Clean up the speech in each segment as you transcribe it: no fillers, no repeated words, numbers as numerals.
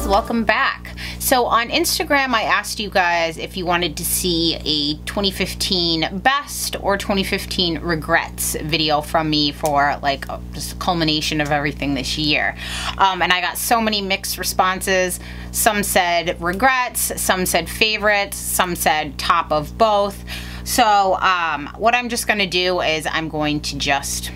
guys, welcome back. So on Instagram I asked you guys if you wanted to see a 2015 best or 2015 regrets video from me for like just a culmination of everything this year. And I got so many mixed responses. Some said regrets, some said favorites, some said top of both. So what I'm just going to do is I'm going to just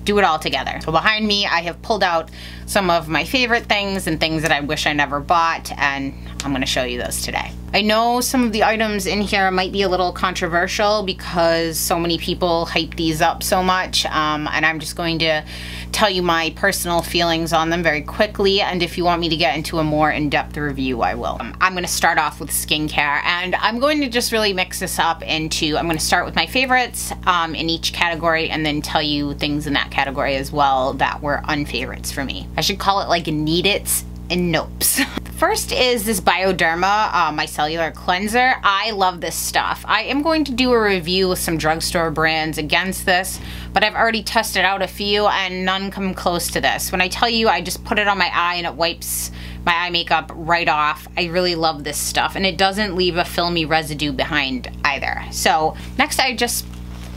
do it all together. So behind me I have pulled out some of my favorite things and things that I wish I never bought, and I'm going to show you those today. I know some of the items in here might be a little controversial because so many people hype these up so much, and I'm just going to tell you my personal feelings on them very quickly, and if you want me to get into a more in-depth review, I will. I'm going to start off with skincare, and I'm going to just really mix this up into, I'm going to start with my favorites in each category and then tell you things in that category as well that were unfavorites for me. I should call it like need-its and nopes. First is this Bioderma micellar cleanser. I love this stuff. I am going to do a review with some drugstore brands against this, but I've already tested out a few and none come close to this. When I tell you I just put it on my eye and it wipes my eye makeup right off, I really love this stuff, and it doesn't leave a filmy residue behind either. So next I just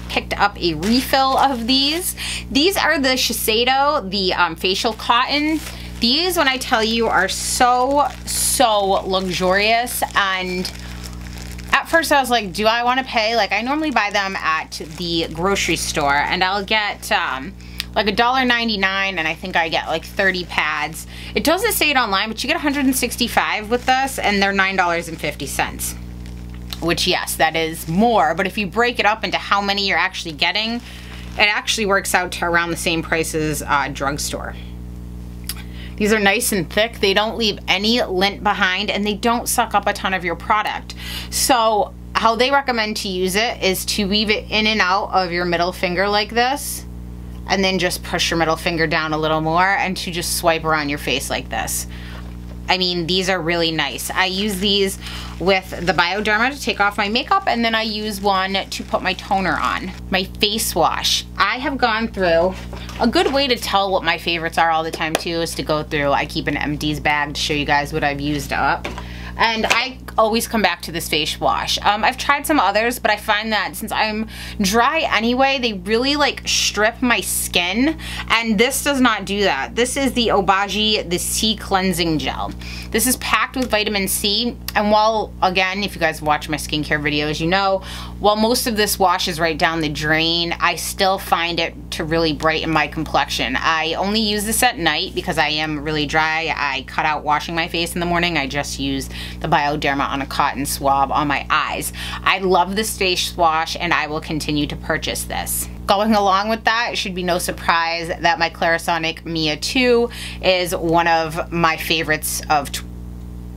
picked up a refill of these. These are the Shiseido, the facial cotton. These, when I tell you, are so luxurious, and at first I was like, do I want to pay? Like, I normally buy them at the grocery store and I'll get like $1.99, and I think I get like 30 pads. It doesn't say it online, but you get 165 with this, and they're $9.50. Which, yes, that is more, but if you break it up into how many you're actually getting, it actually works out to around the same price as drugstore. These are nice and thick. They don't leave any lint behind, and they don't suck up a ton of your product. So how they recommend to use it is to weave it in and out of your middle finger like this, and then just push your middle finger down a little more and to just swipe around your face like this. I mean, these are really nice. I use these with the Bioderma to take off my makeup, and then I use one to put my toner on. My face wash. I have gone through, a good way to tell what my favorites are all the time too is to go through, I keep an empties bag to show you guys what I've used up. And I always come back to this face wash. I've tried some others, but I find that since I'm dry anyway, they really like strip my skin, and this does not do that. This is the Obagi, the C Cleansing Gel. This is packed with vitamin C, and while, again, if you guys watch my skincare videos, you know, while most of this washes right down the drain, I still find it to really brighten my complexion. I only use this at night because I am really dry. I cut out washing my face in the morning. I just use the Bioderma on a cotton swab on my eyes. I love this face wash, and I will continue to purchase this. Going along with that, it should be no surprise that my Clarisonic Mia 2 is one of my favorites of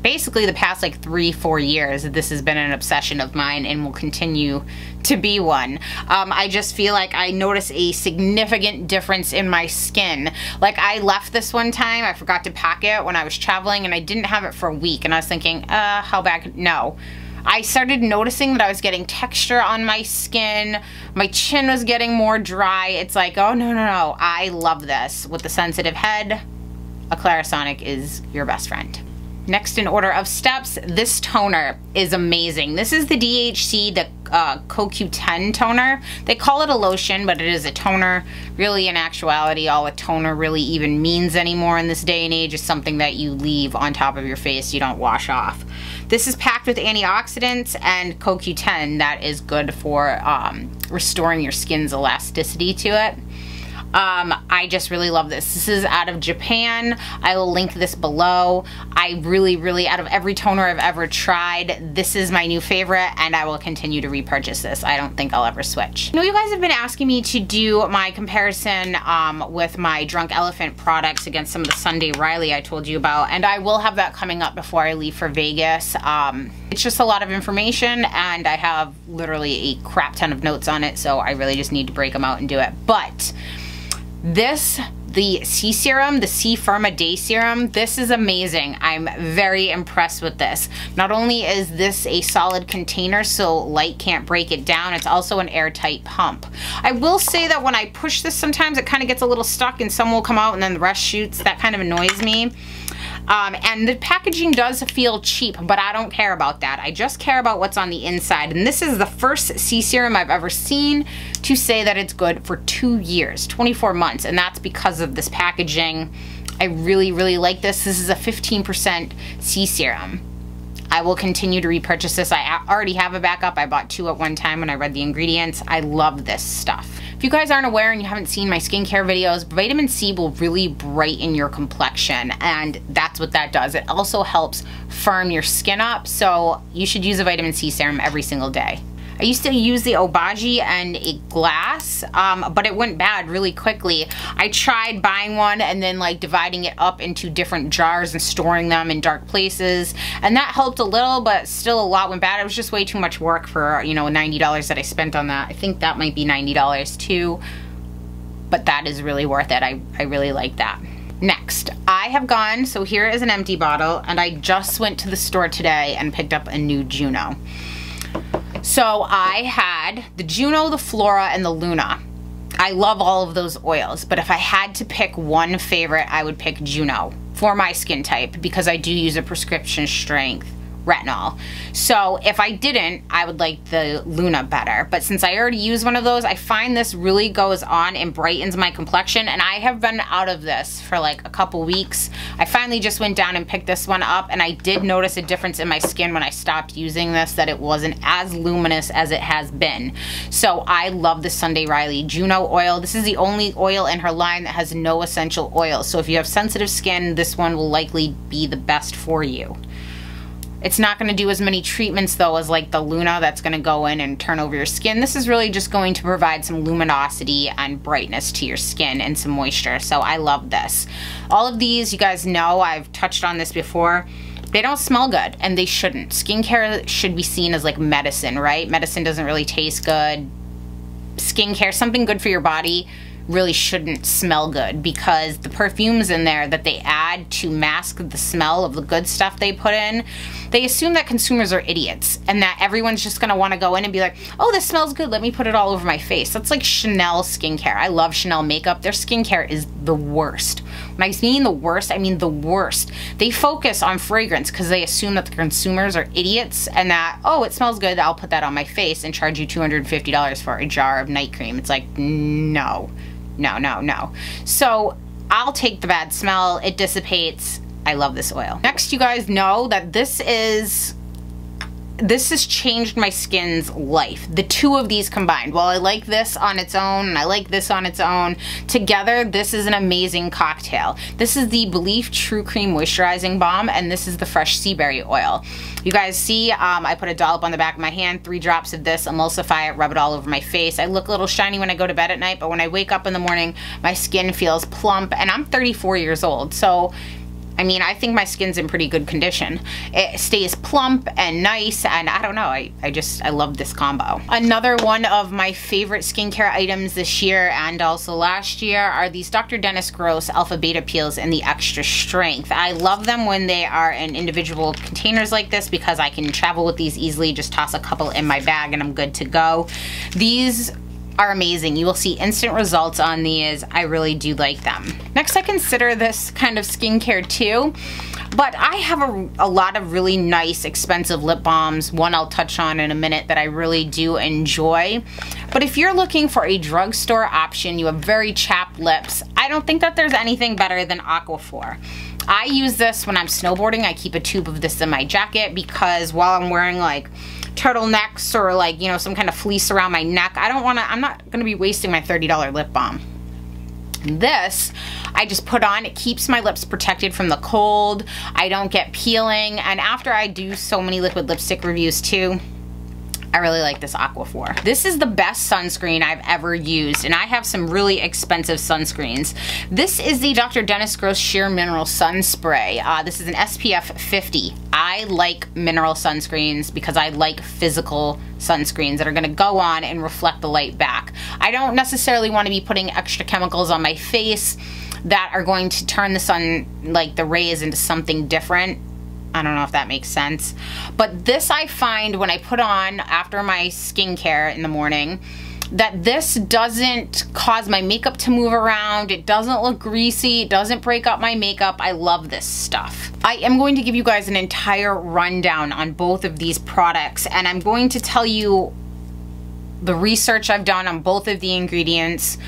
basically the past like 3-4 years. This has been an obsession of mine and will continue to be one. I just feel like I notice a significant difference in my skin. Like, I left this one time, I forgot to pack it when I was traveling, and I didn't have it for a week, and I was thinking, how bad? No. I started noticing that I was getting texture on my skin, my chin was getting more dry. It's like, oh no, I love this. With the sensitive head, a Clarisonic is your best friend. Next in order of steps, this toner is amazing. This is the DHC, the CoQ10 toner. They call it a lotion, but it is a toner. Really, in actuality, all a toner really even means anymore in this day and age is something that you leave on top of your face, you don't wash off. This is packed with antioxidants and CoQ10 that is good for restoring your skin's elasticity to it. I just really love this. This is out of Japan. I will link this below. I really, out of every toner I've ever tried, this is my new favorite, and I will continue to repurchase this. I don't think I'll ever switch. I know you guys have been asking me to do my comparison with my Drunk Elephant products against some of the Sunday Riley I told you about, and I will have that coming up before I leave for Vegas. It's just a lot of information, and I have literally a crap ton of notes on it, so I really just need to break them out and do it. But this, the C Serum, the C Firma Day Serum, this is amazing. I'm very impressed with this. Not only is this a solid container so light can't break it down, it's also an airtight pump. I will say that when I push this sometimes it kind of gets a little stuck and some will come out and then the rest shoots. That kind of annoys me. And the packaging does feel cheap, but I don't care about that. I just care about what's on the inside. And this is the first C serum I've ever seen to say that it's good for 2 years, 24 months. And that's because of this packaging. I really, really like this. This is a 15% C serum. I will continue to repurchase this. I already have a backup. I bought 2 at one time when I read the ingredients. I love this stuff. If you guys aren't aware and you haven't seen my skincare videos, vitamin C will really brighten your complexion, and that's what that does. It also helps firm your skin up, so you should use a vitamin C serum every single day. I used to use the Obagi and a glass, but it went bad really quickly. I tried buying one and then like dividing it up into different jars and storing them in dark places, and that helped a little, but still a lot went bad. It was just way too much work for, you know, $90 that I spent on that. I think that might be $90 too, but that is really worth it. I really like that. Next, I have gone, so here is an empty bottle, and I just went to the store today and picked up a new Juno. So I had the Juno, the Flora, and the Luna. I love all of those oils, but if I had to pick one favorite, I would pick Juno for my skin type because I do use a prescription strength retinol. So if I didn't, I would like the Luna better. But since I already use one of those, I find this really goes on and brightens my complexion, and I have been out of this for like a couple weeks. I finally just went down and picked this one up, and I did notice a difference in my skin when I stopped using this, that it wasn't as luminous as it has been. So I love the Sunday Riley Juno oil. This is the only oil in her line that has no essential oils. So if you have sensitive skin, this one will likely be the best for you. It's not going to do as many treatments though as like the Luna that's going to go in and turn over your skin. This is really just going to provide some luminosity and brightness to your skin and some moisture. So I love this. All of these, you guys know, I've touched on this before. They don't smell good, and they shouldn't. Skincare should be seen as like medicine, right? Medicine doesn't really taste good. Skincare, something good for your body, really shouldn't smell good, because the perfumes in there that they add to mask the smell of the good stuff they put in, they assume that consumers are idiots and that everyone's just gonna wanna go in and be like, oh, this smells good, let me put it all over my face. That's like Chanel skincare. I love Chanel makeup. Their skincare is the worst. When I mean the worst, I mean the worst. They focus on fragrance because they assume that the consumers are idiots and that, oh, it smells good, I'll put that on my face and charge you $250 for a jar of night cream. It's like, no. No, no, no. So I'll take the bad smell. It dissipates. I love this oil. Next, you guys know that this has changed my skin's life. The two of these combined. While I like this on its own and I like this on its own, together this is an amazing cocktail. This is the Belief True Cream Moisturizing Balm, and this is the Fresh Sea Berry Oil. You guys see, I put a dollop on the back of my hand, 3 drops of this, emulsify it, rub it all over my face. I look a little shiny when I go to bed at night, but when I wake up in the morning, my skin feels plump, and I'm 34 years old, so I mean, I think my skin's in pretty good condition. It stays plump and nice, and I don't know, I love this combo. Another one of my favorite skincare items this year and also last year are these Dr. Dennis Gross Alpha Beta Peels in the Extra Strength. I love them when they are in individual containers like this because I can travel with these easily, just toss a couple in my bag and I'm good to go. These are amazing. You will see instant results on these. I really do like them. Next, I consider this kind of skincare too, but I have a lot of really nice expensive lip balms. One I'll touch on in a minute that I really do enjoy. But if you're looking for a drugstore option, you have very chapped lips, I don't think that there's anything better than Aquaphor. I use this when I'm snowboarding. I keep a tube of this in my jacket because while I'm wearing like turtlenecks or like, you know, some kind of fleece around my neck, I'm not gonna be wasting my $30 lip balm. This, I just put on, it keeps my lips protected from the cold, I don't get peeling, and after I do so many liquid lipstick reviews too, I really like this Aquaphor. This is the best sunscreen I've ever used, and I have some really expensive sunscreens. This is the Dr. Dennis Gross Sheer Mineral Sun Spray. This is an SPF 50. I like mineral sunscreens because I like physical sunscreens that are gonna go on and reflect the light back. I don't necessarily wanna be putting extra chemicals on my face that are going to turn the sun, like the rays, into something different. I don't know if that makes sense. But this I find when I put on after my skincare in the morning, that this doesn't cause my makeup to move around. It doesn't look greasy. It doesn't break up my makeup. I love this stuff. I am going to give you guys an entire rundown on both of these products, and I'm going to tell you the research I've done on both of the ingredients,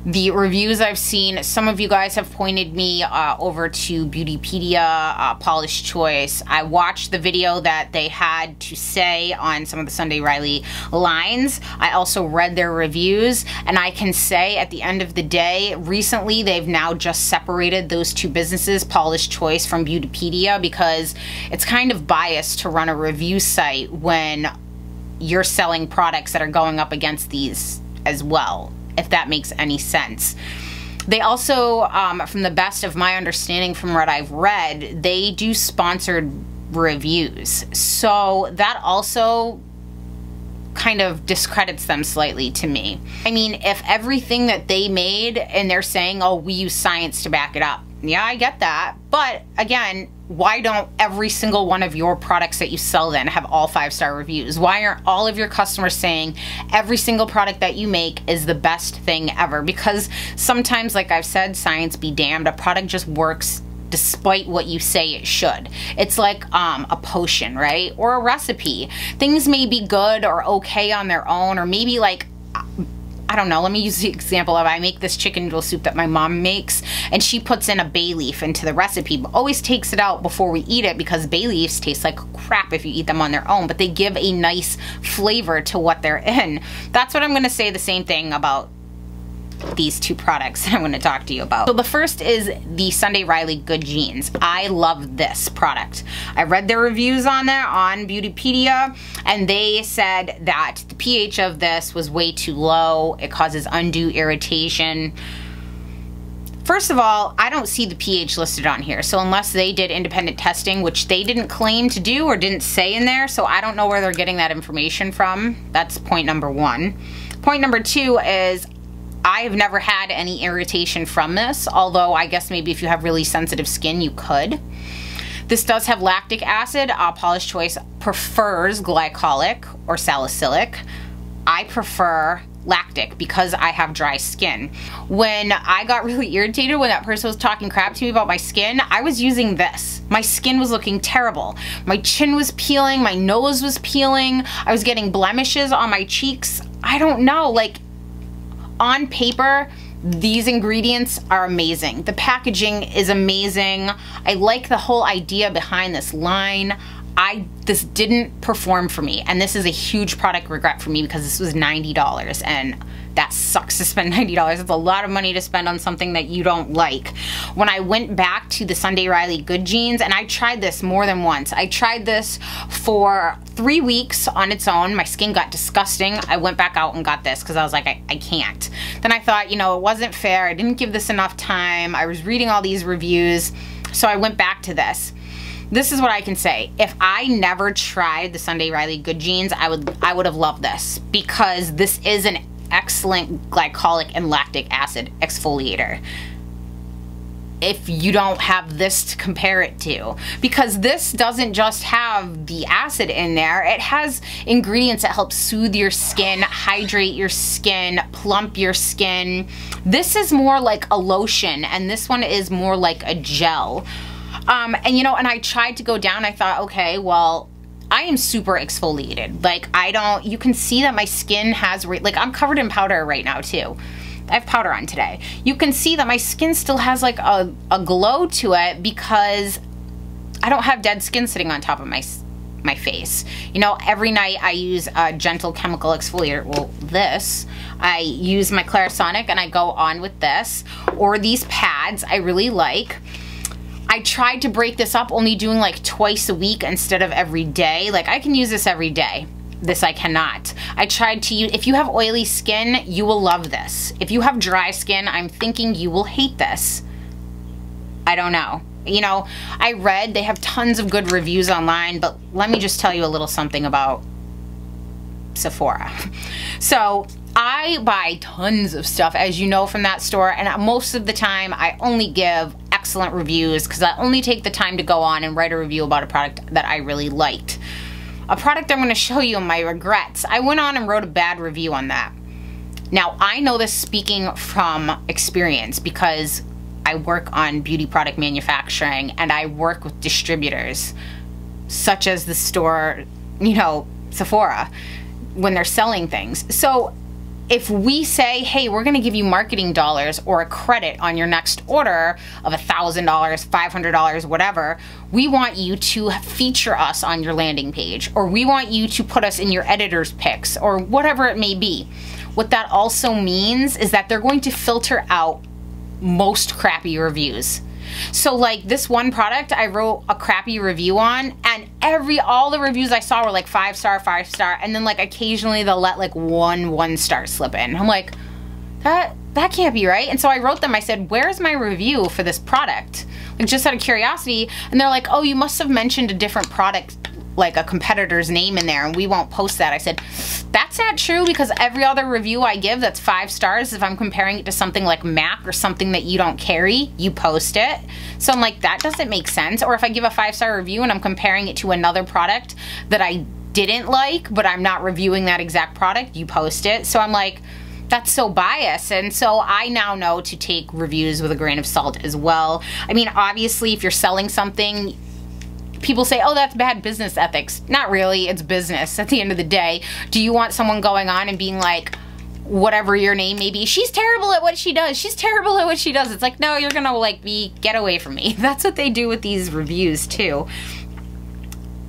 the reviews I've seen. Some of you guys have pointed me over to Beautypedia, Paula's Choice. I watched the video that they had to say on some of the Sunday Riley lines. I also read their reviews, and I can say at the end of the day, recently they've now just separated those two businesses, Paula's Choice from Beautypedia, because it's kind of biased to run a review site when you're selling products that are going up against these as well, if that makes any sense. They also, from the best of my understanding from what I've read, they do sponsored reviews. So that also kind of discredits them slightly to me. I mean, if everything that they made and they're saying, oh, we use science to back it up. Yeah, I get that. But again, why don't every single one of your products that you sell then have all 5-star reviews? Why aren't all of your customers saying every single product that you make is the best thing ever? Because sometimes, like I've said, science be damned, a product just works despite what you say it should. It's like a potion, right? Or a recipe. Things may be good or okay on their own, or maybe like, I don't know, let me use the example of I make this chicken noodle soup that my mom makes, and she puts in a bay leaf into the recipe, but always takes it out before we eat it because bay leaves taste like crap if you eat them on their own, but they give a nice flavor to what they're in. That's what I'm going to say the same thing about these two products that I'm going to talk to you about. So the first is the Sunday Riley Good Genes. I love this product. I read their reviews on there on Beautypedia, and they said that the pH of this was way too low. It causes undue irritation. First of all, I don't see the pH listed on here, so unless they did independent testing, which they didn't claim to do or didn't say in there, so I don't know where they're getting that information from. That's point number one. Point number two is I have never had any irritation from this, although I guess maybe if you have really sensitive skin, you could. This does have lactic acid. Paula's Choice prefers glycolic or salicylic. I prefer lactic because I have dry skin. When I got really irritated when that person was talking crap to me about my skin, I was using this. My skin was looking terrible. My chin was peeling, my nose was peeling, I was getting blemishes on my cheeks. I don't know, like, on paper, these ingredients are amazing. The packaging is amazing. I like the whole idea behind this line. This didn't perform for me, and this is a huge product regret for me because this was $90, and that sucks to spend $90. It's a lot of money to spend on something that you don't like. When I went back to the Sunday Riley Good Genes, and I tried this more than once. I tried this for 3 weeks on its own. My skin got disgusting. I went back out and got this because I was like, I can't. Then I thought, you know, it wasn't fair. I didn't give this enough time. I was reading all these reviews, so I went back to this. This is what I can say. If I never tried the Sunday Riley Good Genes, I would have loved this because this is an excellent glycolic and lactic acid exfoliator. If you don't have this to compare it to, because this doesn't just have the acid in there, it has ingredients that help soothe your skin, hydrate your skin, plump your skin. This is more like a lotion, and this one is more like a gel. And you know, and I tried to go down, I thought, okay, well, I am super exfoliated. Like, you can see that my skin has, like, I'm covered in powder right now too. I have powder on today. You can see that my skin still has like a glow to it because I don't have dead skin sitting on top of my face. You know, every night I use a gentle chemical exfoliator. Well, this, I use my Clarisonic and I go on with this, or these pads I really like. I tried to break this up, only doing like twice a week instead of every day. Like, I can use this every day. This I cannot. I tried to use, if you have oily skin, you will love this. If you have dry skin, I'm thinking you will hate this. I don't know. You know, I read they have tons of good reviews online, but let me just tell you a little something about Sephora. So I buy tons of stuff, as you know, from that store, and most of the time I only give excellent reviews because I only take the time to go on and write a review about a product that I really liked. A product I'm going to show you in my regrets, I went on and wrote a bad review on that. Now, I know this speaking from experience because I work on beauty product manufacturing and I work with distributors such as the store, you know, Sephora, when they're selling things. So if we say, hey, we're gonna give you marketing dollars or a credit on your next order of $1,000, $500, whatever, we want you to feature us on your landing page, or we want you to put us in your editor's picks, or whatever it may be. What that also means is that they're going to filter out most crappy reviews. So like this one product I wrote a crappy review on, and all the reviews I saw were like 5-star, 5-star, and then like occasionally they'll let like 1-star slip in. I'm like, that can't be right. And so I wrote them, I said, where's my review for this product? Like, just out of curiosity. And they're like, oh, you must have mentioned a different product, like a competitor's name in there, and we won't post that. I said, that's not true, because every other review I give that's 5 stars, if I'm comparing it to something like MAC or something that you don't carry, you post it. So I'm like, that doesn't make sense. Or if I give a 5-star review and I'm comparing it to another product that I didn't like, but I'm not reviewing that exact product, you post it. So I'm like, that's so biased. And so I now know to take reviews with a grain of salt as well. I mean, obviously, if you're selling something, people say, oh, that's bad business ethics. Not really, it's business at the end of the day. Do you want someone going on and being like, whatever your name may be, she's terrible at what she does, she's terrible at what she does? It's like, no, you're gonna like get away from me. That's what they do with these reviews too.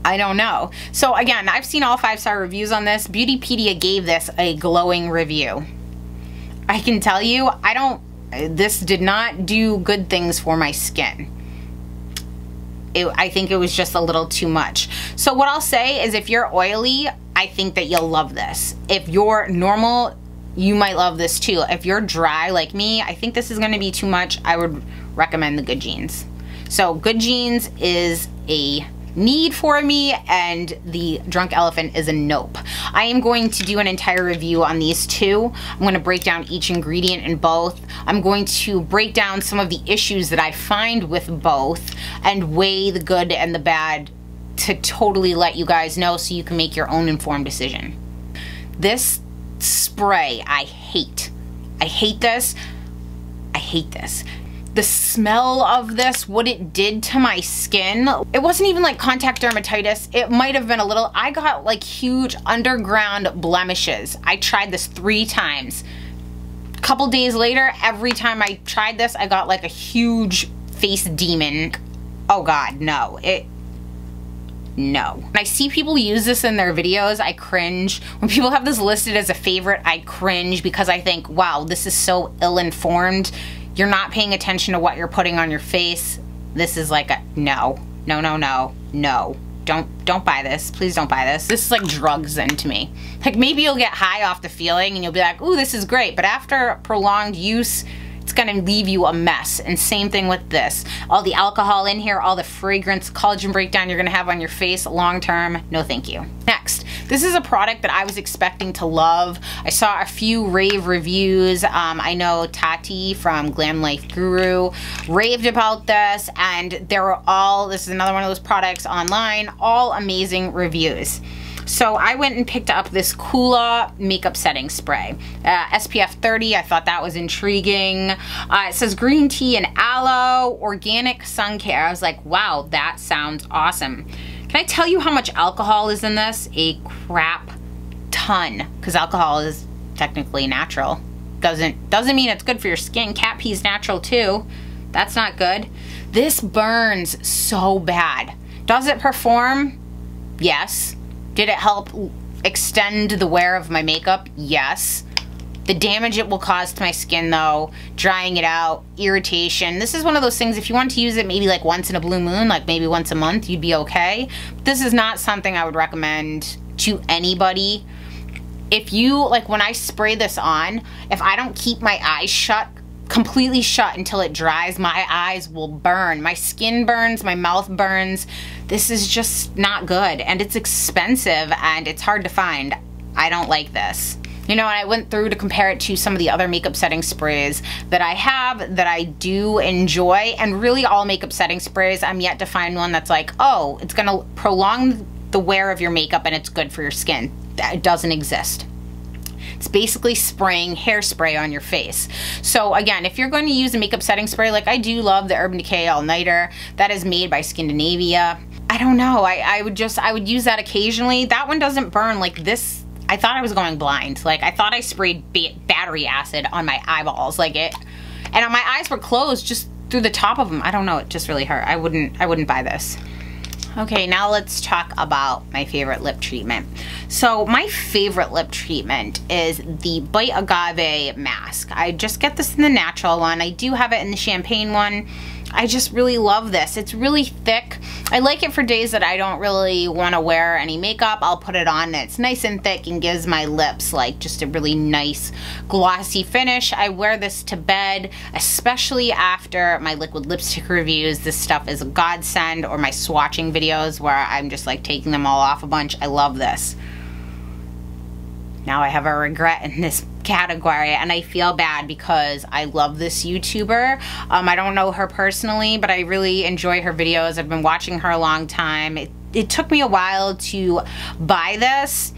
I don't know. So again, I've seen all 5-star reviews on this. Beautypedia gave this a glowing review. I can tell you, this did not do good things for my skin. I think it was just a little too much. So what I'll say is, if you're oily, I think that you'll love this. If you're normal, you might love this too. If you're dry like me, I think this is gonna be too much. I would recommend the Good Genes. So Good Genes is a need for me, and the Drunk Elephant is a nope. I am going to do an entire review on these two. I'm going to break down each ingredient in both. I'm going to break down some of the issues that I find with both and weigh the good and the bad to totally let you guys know so you can make your own informed decision. This spray, I hate. I hate this. I hate this. The smell of this, what it did to my skin, it wasn't even like contact dermatitis. It might have been a little. I got like huge underground blemishes. I tried this 3 times. A couple days later, every time I tried this, I got like a huge face demon. Oh God, no. No. When I see people use this in their videos, I cringe. When people have this listed as a favorite, I cringe, because I think, wow, this is so ill-informed. You're not paying attention to what you're putting on your face. This is like a no, no, no, no, no. Don't buy this. Please don't buy this. This is like drugs then to me. Like, maybe you'll get high off the feeling and you'll be like, ooh, this is great. But after prolonged use, it's gonna leave you a mess. And same thing with this. All the alcohol in here, all the fragrance, collagen breakdown you're gonna have on your face long term, no thank you. Next, this is a product that I was expecting to love. I saw a few rave reviews. I know Tati from Glam Life Guru raved about this, and this is another one of those products online, all amazing reviews. So I went and picked up this Kula makeup setting spray. SPF 30, I thought that was intriguing. It says green tea and aloe, organic sun care. I was like, wow, that sounds awesome. Can I tell you how much alcohol is in this? A crap ton, because alcohol is technically natural. Doesn't mean it's good for your skin. Cat pee is natural too. That's not good. This burns so bad. Does it perform? Yes. Did it help extend the wear of my makeup? Yes. The damage it will cause to my skin though, drying it out, irritation. This is one of those things, if you want to use it maybe like once in a blue moon, like maybe once a month, you'd be okay. This is not something I would recommend to anybody. If you, like when I spray this on, if I don't keep my eyes shut, completely shut until it dries, my eyes will burn. My skin burns, my mouth burns. This is just not good, and it's expensive and it's hard to find. I don't like this. You know, and I went through to compare it to some of the other makeup setting sprays that I have that I do enjoy, and really all makeup setting sprays, I'm yet to find one that's like, oh, it's gonna prolong the wear of your makeup and it's good for your skin. That doesn't exist. It's basically spraying hairspray on your face. So again, if you're going to use a makeup setting spray, like I do love the Urban Decay All Nighter that is made by Scandinavia. I don't know, I would use that occasionally. That one doesn't burn like this. I thought I was going blind. Like I thought I sprayed battery acid on my eyeballs, like it, and my eyes were closed just through the top of them. I don't know, it just really hurt. I wouldn't buy this. Okay, now let's talk about my favorite lip treatment. So my favorite lip treatment is the Bite Agave mask. I just get this in the natural one. I do have it in the champagne one. I just really love this. It's really thick. I like it for days that I don't really want to wear any makeup. I'll put it on and it's nice and thick and gives my lips like just a really nice glossy finish. I wear this to bed, especially after my liquid lipstick reviews. This stuff is a godsend, or my swatching videos where I'm just like taking them all off a bunch. I love this. Now I have a regret in this category, and I feel bad because I love this YouTuber. I don't know her personally, but I really enjoy her videos. I've been watching her a long time. It took me a while to buy this.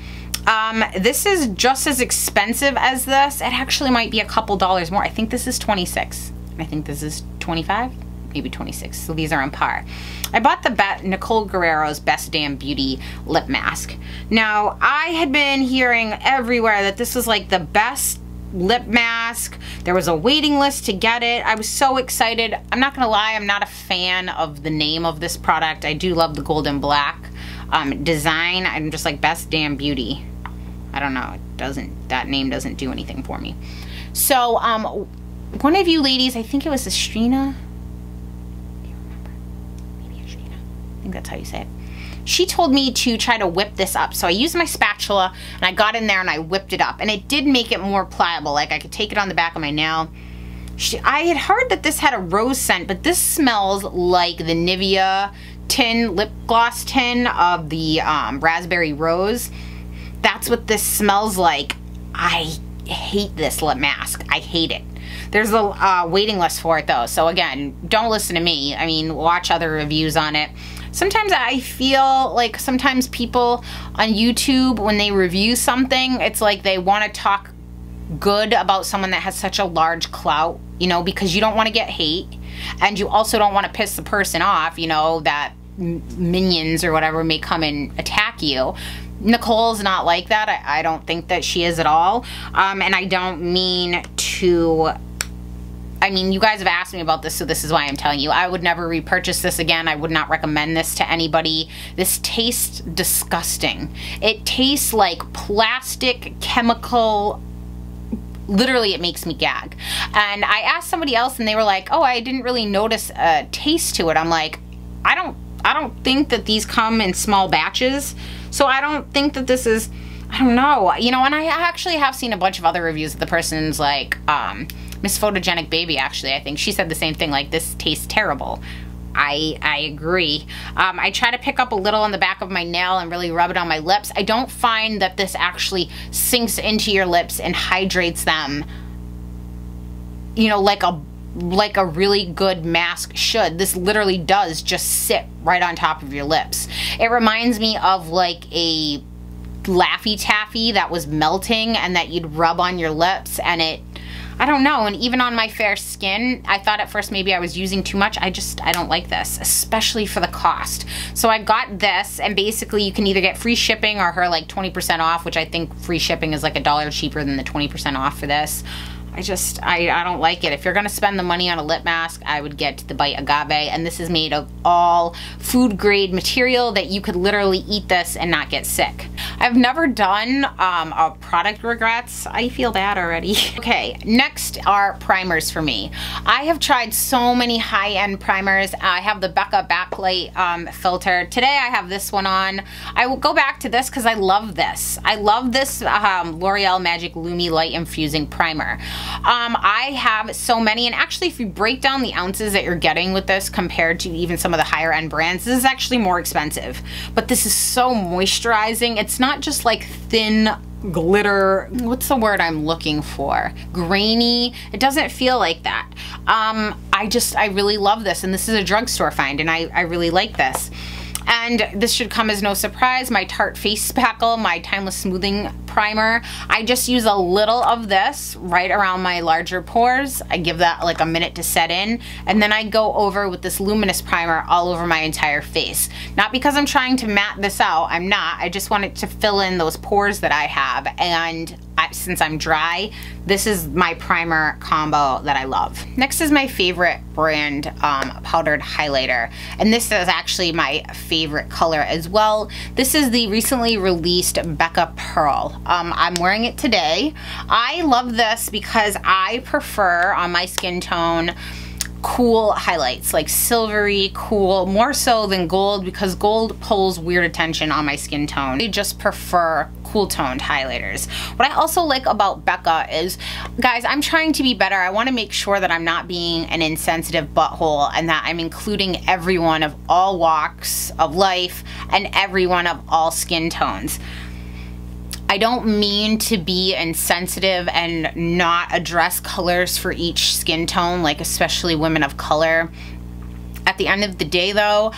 This is just as expensive as this. It actually might be a couple dollars more. I think this is $26. I think this is $25, maybe $26. So these are on par. I bought the Nicole Guerrero's Best Damn Beauty lip mask. Now, I had been hearing everywhere that this was like the best lip mask. There was a waiting list to get it. I was so excited. I'm not gonna lie, I'm not a fan of the name of this product. I do love the golden black design. I'm just like, Best Damn Beauty. I don't know, that name doesn't do anything for me. So, one of you ladies, I think it was Estrina. I think that's how you say it. She told me to try to whip this up. So I used my spatula and I got in there and I whipped it up, and it did make it more pliable. Like I could take it on the back of my nail. I had heard that this had a rose scent, but this smells like the Nivea tin, lip gloss tin of the raspberry rose. That's what this smells like. I hate this lip mask. I hate it. There's a waiting list for it though. So again, don't listen to me. I mean, watch other reviews on it. Sometimes I feel like sometimes people on YouTube, when they review something, it's like they want to talk good about someone that has such a large clout, you know, because you don't want to get hate, and you also don't want to piss the person off, you know, that minions or whatever may come and attack you. Nicole's not like that. I don't think that she is at all. And I don't mean to... I mean, you guys have asked me about this, so this is why I'm telling you. I would never repurchase this again. I would not recommend this to anybody. This tastes disgusting. It tastes like plastic, chemical. Literally, it makes me gag. And I asked somebody else, and they were like, oh, I didn't really notice a taste to it. I'm like, I don't think that these come in small batches, so I don't think that this is, I don't know. You know, and I actually have seen a bunch of other reviews of the person's like, Miss Photogenic Baby, actually, I think she said the same thing, like, this tastes terrible. I agree. I try to pick up a little on the back of my nail and really rub it on my lips. I don't find that this actually sinks into your lips and hydrates them, you know, like a really good mask should. This literally does just sit right on top of your lips. It reminds me of like a Laffy Taffy that was melting and that you'd rub on your lips, and it, I don't know, and even on my fair skin, I thought at first maybe I was using too much. I don't like this, especially for the cost. So I got this, and basically you can either get free shipping or her like 20% off, which I think free shipping is like $1 cheaper than the 20% off for this. I don't like it. If you're gonna spend the money on a lip mask, I would get the Bite Agave, and this is made of all food grade material that you could literally eat this and not get sick. I've never done a product regrets. I feel bad already. Okay, next are primers for me. I have tried so many high-end primers. I have the Becca Backlight filter. Today I have this one on. I will go back to this because I love this. I love this L'Oreal Magic Lumi Light Infusing Primer. I have so many, and actually if you break down the ounces that you're getting with this compared to even some of the higher end brands, this is actually more expensive. But this is so moisturizing. It's not just like thin glitter, what's the word I'm looking for? Grainy. It doesn't feel like that. I really love this, and this is a drugstore find, and I really like this. And this should come as no surprise, my Tarte Face Spackle, my Timeless Smoothing Primer. I just use a little of this right around my larger pores. I give that like a minute to set in, and then I go over with this luminous primer all over my entire face. Not because I'm trying to matte this out, I'm not. I just want it to fill in those pores that I have, and since I'm dry, this is my primer combo that I love. Next is my favorite brand powdered highlighter, and this is actually my favorite color as well. This is the recently released Becca Pearl. I'm wearing it today. I love this because I prefer on my skin tone cool highlights, like silvery, cool, more so than gold, because gold pulls weird attention on my skin tone. I just prefer cool toned highlighters. What I also like about Becca is, guys, I'm trying to be better. I want to make sure that I'm not being an insensitive butthole, and that I'm including everyone of all walks of life and everyone of all skin tones. I don't mean to be insensitive and not address colors for each skin tone, like especially women of color. At the end of the day though,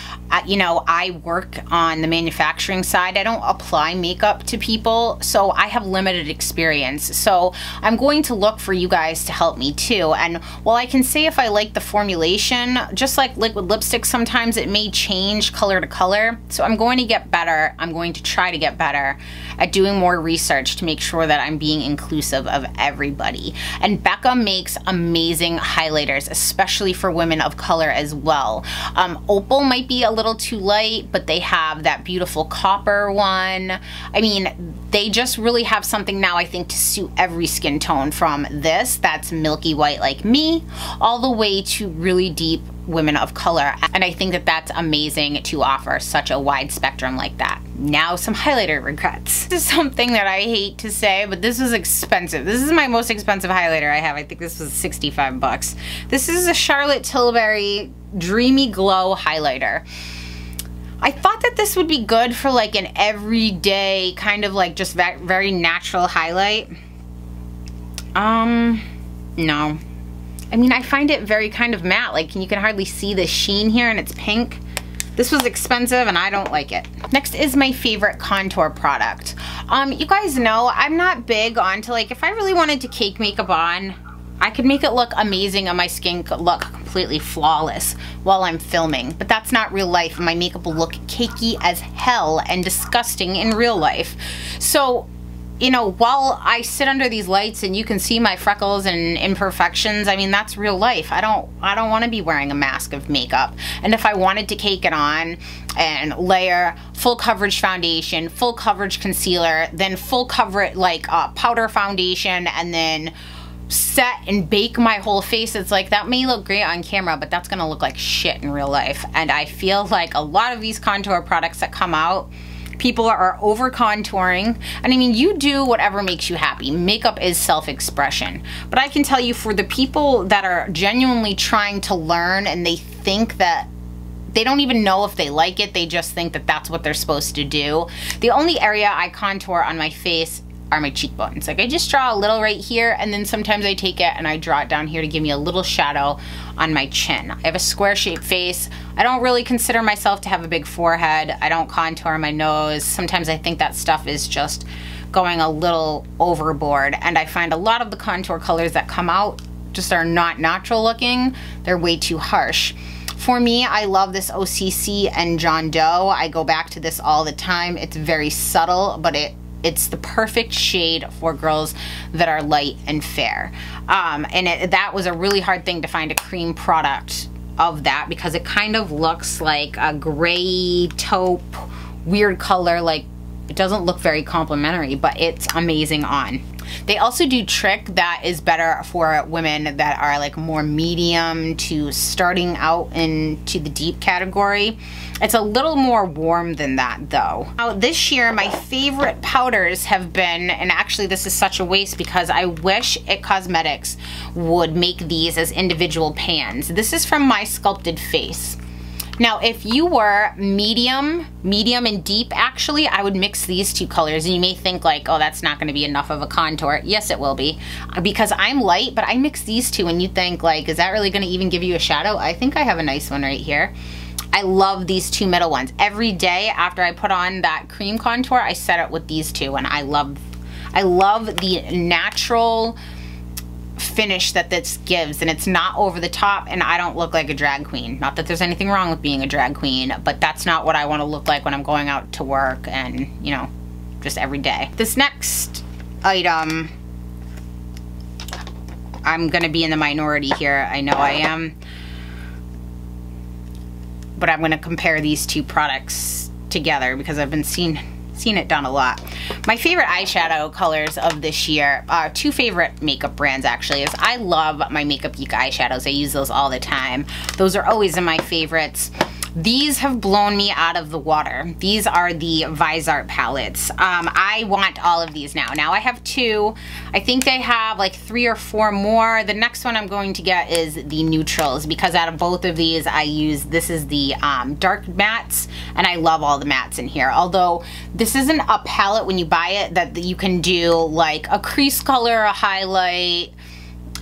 you know, I work on the manufacturing side. I don't apply makeup to people, so I have limited experience. So I'm going to look for you guys to help me too. And while I can say if I like the formulation, just like liquid lipstick, sometimes it may change color to color. So I'm going to get better. I'm going to try to get better at doing more research to make sure that I'm being inclusive of everybody. And Becca makes amazing highlighters, especially for women of color as well. Opal might be a little too light, but they have that beautiful copper one. I mean, they just really have something now, I think, to suit every skin tone, from this that's milky white like me all the way to really deep women of color. And I think that that's amazing to offer such a wide spectrum like that. Now some highlighter regrets. This is something that I hate to say, but this was expensive. This is my most expensive highlighter I have. I think this was 65 bucks. This is a Charlotte Tilbury Dreamy Glow highlighter. I thought that this would be good for like an everyday kind of like just very natural highlight. No. I mean, I find it very kind of matte. Like, you can hardly see the sheen here, and it's pink. This was expensive and I don't like it. Next is my favorite contour product. You guys know I'm not big onto, like, if I really wanted to cake makeup on, I could make it look amazing and my skin could look completely flawless while I'm filming, but that's not real life. My makeup will look cakey as hell and disgusting in real life. So, you know, while I sit under these lights and you can see my freckles and imperfections, I mean, that's real life. I don't want to be wearing a mask of makeup. And if I wanted to cake it on and layer full coverage foundation, full coverage concealer, then full coverage like powder foundation, and then set and bake my whole face, it's like, that may look great on camera, but that's gonna look like shit in real life. And I feel like a lot of these contour products that come out, people are over contouring. And I mean, you do whatever makes you happy. Makeup is self-expression. But I can tell you, for the people that are genuinely trying to learn and they think that they don't even know if they like it, they just think that that's what they're supposed to do. The only area I contour on my face are my cheekbones. Like, I just draw a little right here, and then sometimes I take it and I draw it down here to give me a little shadow on my chin. I have a square shaped face. I don't really consider myself to have a big forehead. I don't contour my nose. Sometimes I think that stuff is just going a little overboard, and I find a lot of the contour colors that come out just are not natural looking. They're way too harsh. For me, I love this OCC and John Doe. I go back to this all the time. It's very subtle, but it's the perfect shade for girls that are light and fair. That was a really hard thing to find a cream product of that, because it kind of looks like a gray taupe, weird color. Like, it doesn't look very complimentary, but it's amazing on. They also do Trick, that is better for women that are like more medium to starting out into the deep category. It's a little more warm than that though. Now this year, my favorite powders have been, and actually this is such a waste because I wish It Cosmetics would make these as individual pans. This is from My Sculpted Face. Now, if you were medium and deep, actually, I would mix these two colors. And you may think like, oh, that's not gonna be enough of a contour. Yes, it will be, because I'm light, but I mix these two and you think like, is that really gonna even give you a shadow? I think I have a nice one right here. I love these two middle ones. Every day after I put on that cream contour, I set it with these two, and I love the natural finish that this gives, and it's not over the top, and I don't look like a drag queen. Not that there's anything wrong with being a drag queen, but that's not what I want to look like when I'm going out to work and, you know, just every day. This next item, I'm gonna be in the minority here. I know I am. But I'm gonna compare these two products together because I've been seen it done a lot. My favorite eyeshadow colors of this year, two favorite makeup brands actually, is I love my Makeup Geek eyeshadows. I use those all the time. Those are always in my favorites. These have blown me out of the water. These are the Visart palettes. I want all of these now. Now I have two. I think they have like 3 or 4 more. The next one I'm going to get is the neutrals, because out of both of these I use, this is the dark mattes, and I love all the mattes in here. Although this isn't a palette when you buy it that you can do like a crease color, a highlight,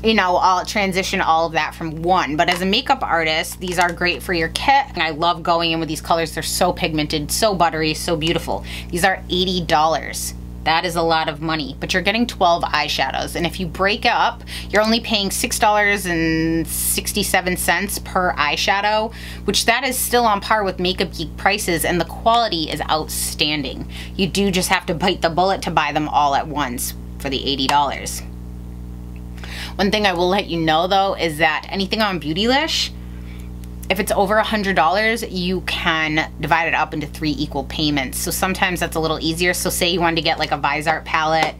you know, I'll transition all of that from one. But as a makeup artist, these are great for your kit. And I love going in with these colors. They're so pigmented, so buttery, so beautiful. These are $80. That is a lot of money, but you're getting 12 eyeshadows. And if you break it up, you're only paying $6.67 per eyeshadow, which that is still on par with Makeup Geek prices, and the quality is outstanding. You do just have to bite the bullet to buy them all at once for the $80. One thing I will let you know though is that anything on Beautylish, if it's over $100, you can divide it up into 3 equal payments. So sometimes that's a little easier. So say you wanted to get like a Visart palette,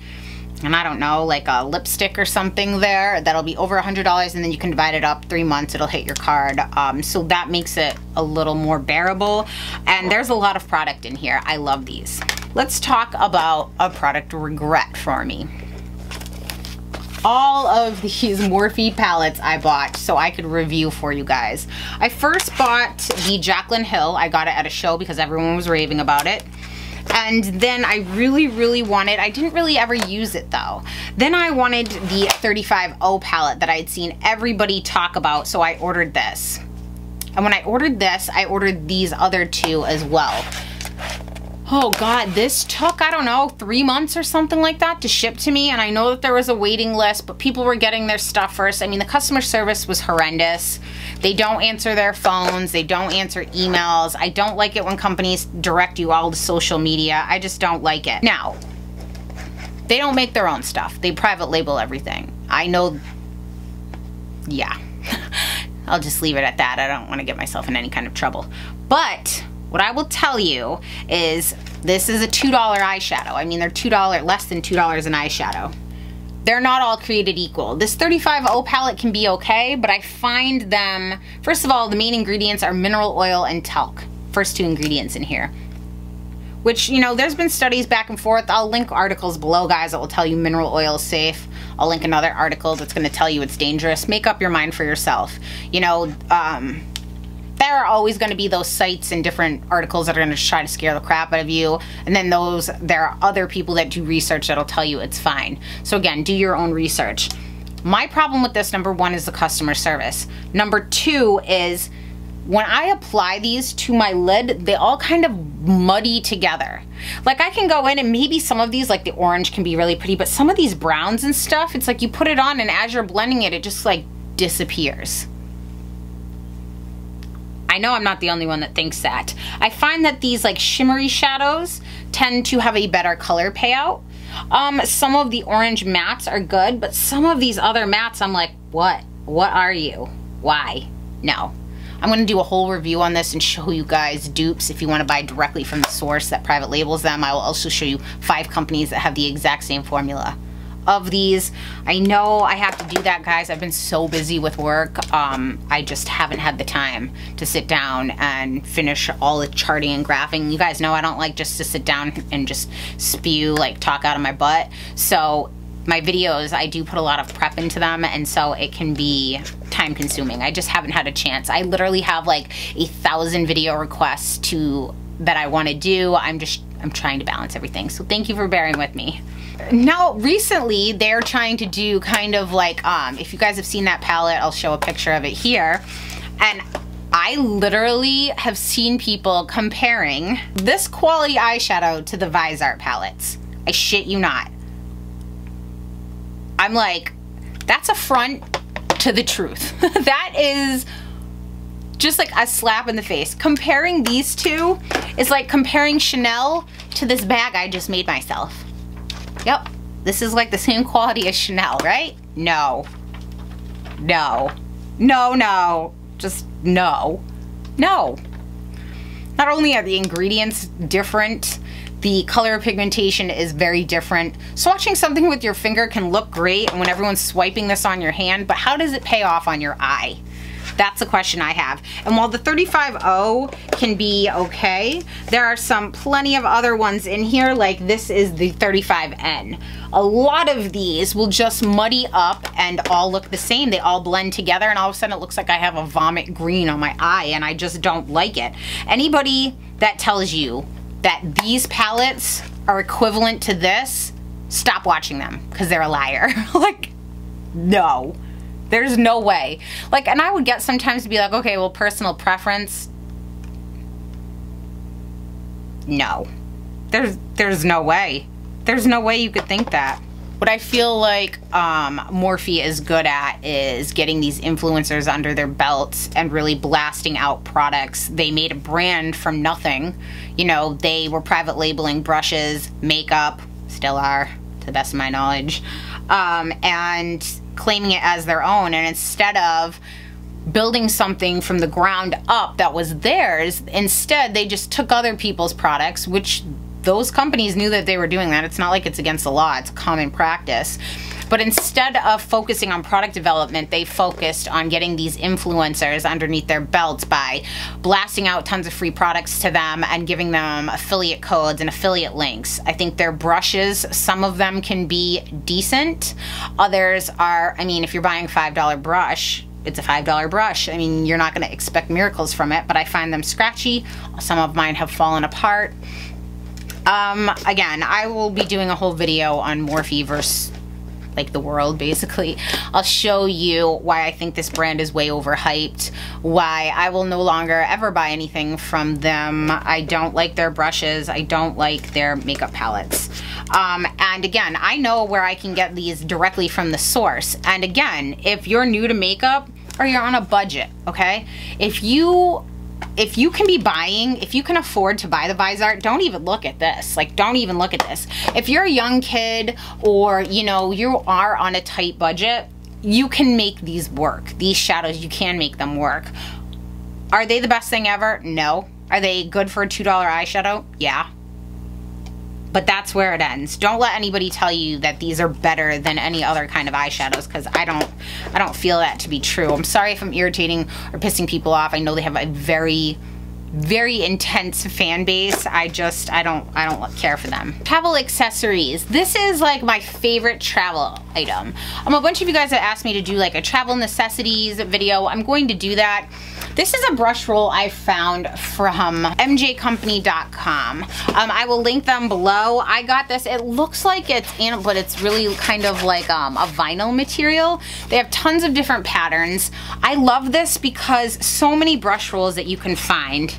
and I don't know, like a lipstick or something there, that'll be over $100, and then you can divide it up 3 months, it'll hit your card. So that makes it a little more bearable. And there's a lot of product in here. I love these. Let's talk about a product regret for me. All of these Morphe palettes I bought so I could review for you guys. I first bought the Jaclyn Hill. I got it at a show because everyone was raving about it. And then I really wanted, I didn't really ever use it though. Then I wanted the 35O palette that I had seen everybody talk about, so I ordered this. And when I ordered this, I ordered these other two as well. Oh God, this took, I don't know, 3 months or something like that to ship to me. And I know that there was a waiting list, but people were getting their stuff first. I mean, the customer service was horrendous. They don't answer their phones. They don't answer emails. I don't like it when companies direct you all to social media. I just don't like it. Now, they don't make their own stuff. They private label everything. I know, yeah. I'll just leave it at that. I don't want to get myself in any kind of trouble. But what I will tell you is this is a $2 eyeshadow. I mean, they're $2, less than $2 an eyeshadow. They're not all created equal. This 35O palette can be okay, but I find them, first of all, the main ingredients are mineral oil and talc. First 2 ingredients in here. Which, you know, there's been studies back and forth. I'll link articles below, guys, that will tell you mineral oil is safe. I'll link another article that's going to tell you it's dangerous. Make up your mind for yourself. You know, there are always going to be those sites and different articles that are going to try to scare the crap out of you. And then there are other people that do research that'll tell you it's fine. So again, do your own research. My problem with this, number 1, is the customer service. Number 2 is when I apply these to my lid, they all kind of muddy together. Like I can go in and maybe some of these, like the orange can be really pretty, but some of these browns and stuff, it's like you put it on and as you're blending it, it just like disappears. I know I'm not the only one that thinks that. I find that these like shimmery shadows tend to have a better color payout. Some of the orange mattes are good, but some of these other mattes, I'm like, what? What are you? Why? No. I'm gonna do a whole review on this and show you guys dupes if you wanna buy directly from the source that private labels them. I will also show you 5 companies that have the exact same formula of these. I know I have to do that, guys. I've been so busy with work. I just haven't had the time to sit down and finish all the charting and graphing. You guys know I don't like just to sit down and just spew, like talk out of my butt. So my videos, I do put a lot of prep into them, and so it can be time consuming. I just haven't had a chance. I literally have like 1,000 video requests that I want to do. I'm trying to balance everything. So thank you for bearing with me. Now, recently, they're trying to do kind of like, if you guys have seen that palette, I'll show a picture of it here. And I literally have seen people comparing this quality eyeshadow to the Visart palettes. I shit you not. I'm like, that's a front to the truth. That is just like a slap in the face. Comparing these two is like comparing Chanel to this bag I just made myself. Yep, this is like the same quality as Chanel, right? No. No. No, no. Just no. No. Not only are the ingredients different, the color pigmentation is very different. Swatching something with your finger can look great and when everyone's swiping this on your hand, but how does it pay off on your eye? That's the question I have. And while the 35O can be okay, there are plenty of other ones in here, like this is the 35N. A lot of these will just muddy up and all look the same. They all blend together and all of a sudden it looks like I have a vomit green on my eye and I just don't like it. Anybody that tells you that these palettes are equivalent to this, stop watching them because they're a liar. Like, no. There's no way. Like, and I would get sometimes to be like, okay, well, personal preference. No. There's no way. There's no way you could think that. What I feel like Morphe is good at is getting these influencers under their belts and really blasting out products. They made a brand from nothing. You know, they were private labeling brushes, makeup, still are, to the best of my knowledge, and claiming it as their own. And instead of building something from the ground up that was theirs, instead they just took other people's products, which those companies knew that they were doing that. It's not like it's against the law, it's common practice. But instead of focusing on product development, they focused on getting these influencers underneath their belts by blasting out tons of free products to them and giving them affiliate codes and affiliate links. I think their brushes, some of them can be decent. Others are, I mean, if you're buying a $5 brush, it's a $5 brush. I mean, you're not gonna expect miracles from it, but I find them scratchy. Some of mine have fallen apart. Again, I will be doing a whole video on Morphe versus like the world, basically. I'll show you why I think this brand is way overhyped, why I will no longer ever buy anything from them. I don't like their brushes. I don't like their makeup palettes. And again, I know where I can get these directly from the source. And again, if you're new to makeup or you're on a budget, okay? If you can be buying, if you can afford to buy the Visart, don't even look at this. Like, don't even look at this. If you're a young kid or, you know, you are on a tight budget, you can make these work. These shadows, you can make them work. Are they the best thing ever? No. Are they good for a $2 eyeshadow? Yeah. But that's where it ends. Don't let anybody tell you that these are better than any other kind of eyeshadows, because I don't feel that to be true. I'm sorry if I'm irritating or pissing people off. I know they have a very, very intense fan base. I don't care for them. Travel accessories. This is like my favorite travel item. A bunch of you guys have asked me to do like a travel necessities video. I'm going to do that. This is a brush roll I found from mjcompany.com. I will link them below. I got this. It looks like it's but it's really kind of like a vinyl material. They have tons of different patterns. I love this because so many brush rolls that you can find